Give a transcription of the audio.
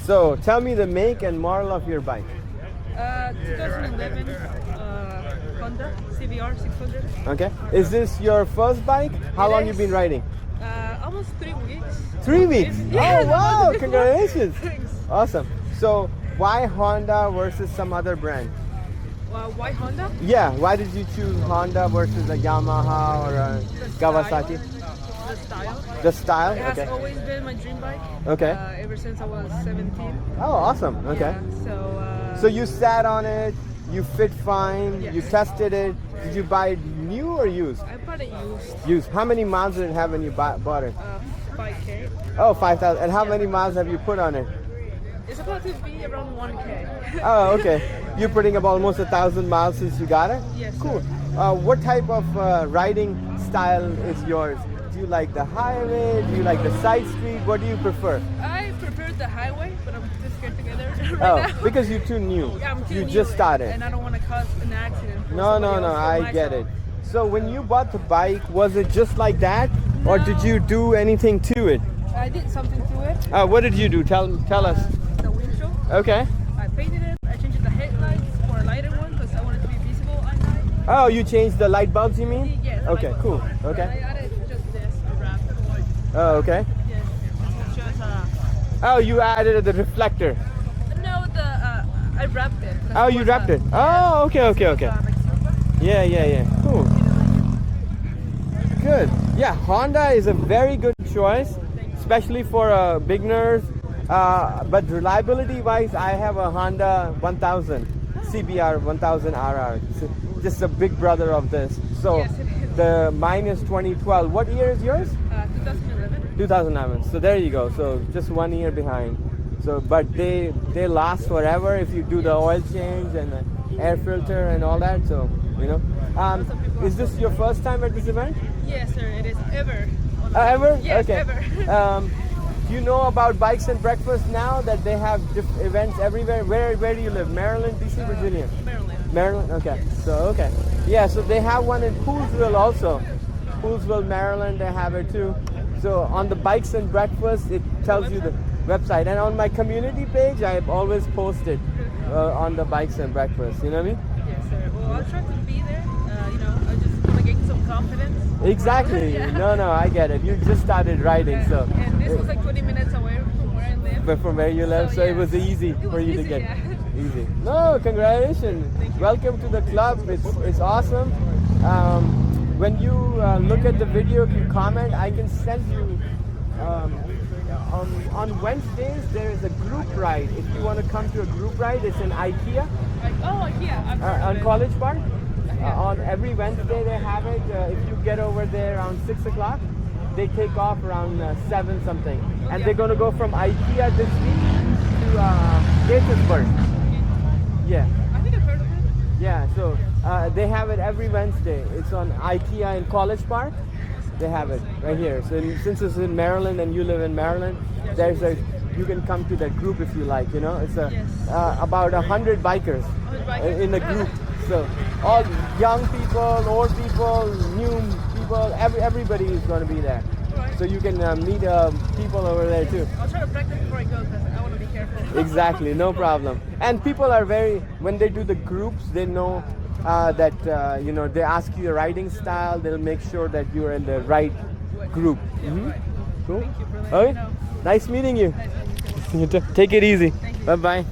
So tell me the make and model of your bike. 2011 Honda CBR600rr. Okay. Is this your first bike? How long you been riding? Almost 3 weeks. 3 weeks. Yeah, Oh wow! before. Congratulations. Thanks. Awesome. So why Honda versus some other brand? Why Honda? Yeah. Why did you choose Honda versus a Yamaha or a Kawasaki? The style. The style. It has Okay. always been my dream bike. Okay. Ever since I was 17. Oh, awesome. Okay. Yeah, So you sat on it. You fit fine. Yes. You tested it. Did you buy it new or used? I bought it used. Used. How many miles did it have when you bought it? 5K. Oh, 5,000. And how many miles have you put on it? It's about to be around 1K. Oh, okay. You're putting up almost 1,000 miles since you got it? Yes. Cool. What type of riding style is yours? Do you like the highway? Do you like the side street? What do you prefer? I prefer the highway, but I'm too scared to get there right Oh, now. because you're too new. Yeah, I'm too You new just started. and I don't want to cause an accident. for No, somebody no, else or I get myself. it. So when you bought the bike, was it just like that? Or did No. you do anything to it? I did something to it. What did you do? Tell us. The windshield. Okay. I painted it. I changed the headlights for a lighter one because I want it to be visible at night. Oh, you changed the light bulbs, you mean? Yes. Okay, cool. And Okay. I added just this wrap. Oh, okay. Yes. It shows, Oh, you added the reflector. no, I wrapped it. Oh, you wrapped it. Oh, okay, okay, okay. Like silver. Yeah. Cool. Good. Yeah, Honda is a very good choice, especially for beginners. But reliability-wise, I have a Honda 1000 CBR-600rr. It's just a big brother of this. So Yes, it is. the mine is 2012. What year is yours? 2011. 2011. So there you go. So just 1 year behind. So but they last forever if you do the oil change and the air filter and all that. So you know. Is this your first time at this event? Yes, sir. It is ever. Ever? Yes, okay. ever. Do you know about Bikes and Breakfast now that they have events everywhere? Where do you live? Maryland, DC, Virginia? Maryland. Maryland? Okay. So, okay. Yeah, so they have one in Poolsville also. Poolsville, Maryland, they have it too. So on the Bikes and Breakfast, it tells you the website. And on my community page, I've always posted on the Bikes and Breakfast. You know what I mean? Yes, sir. Well, I'll try to be there. I just want to gain some confidence. Exactly. Yeah. No, I get it. You just started riding, Yeah. so. And this was like 20 minutes away from where I live. But from where you live, so yeah. it was easy It for was you to easy, get. yeah. Easy. No, congratulations. Thank you. Welcome to the club. It's awesome. When you look at the video, if you comment, I can send you. On Wednesdays, there is a group ride. If you want to come to a group ride, it's in IKEA on College Park. On every Wednesday they have it. If you get over there around 6 o'clock, they take off around 7 something. And they're going to go from IKEA this week to Eldersburg. Yeah. I think I've heard of it. Yeah, so they have it every Wednesday. It's on IKEA in College Park. They have it right here. So since it's in Maryland and you live in Maryland, you can come to that group if you like. You know, it's about 100 bikers in a group. So all young people, old people, new people, everybody is going to be there. Right. So you can meet people over there too. I'll try to practice before I go because I want to be careful. Exactly, no problem. And people are when they do the groups, they know that they ask you your riding style. They'll make sure that you're in the right group. Right. Cool. Thank you for letting Okay. me know. Nice meeting you. Take it easy. Thank you. Bye bye.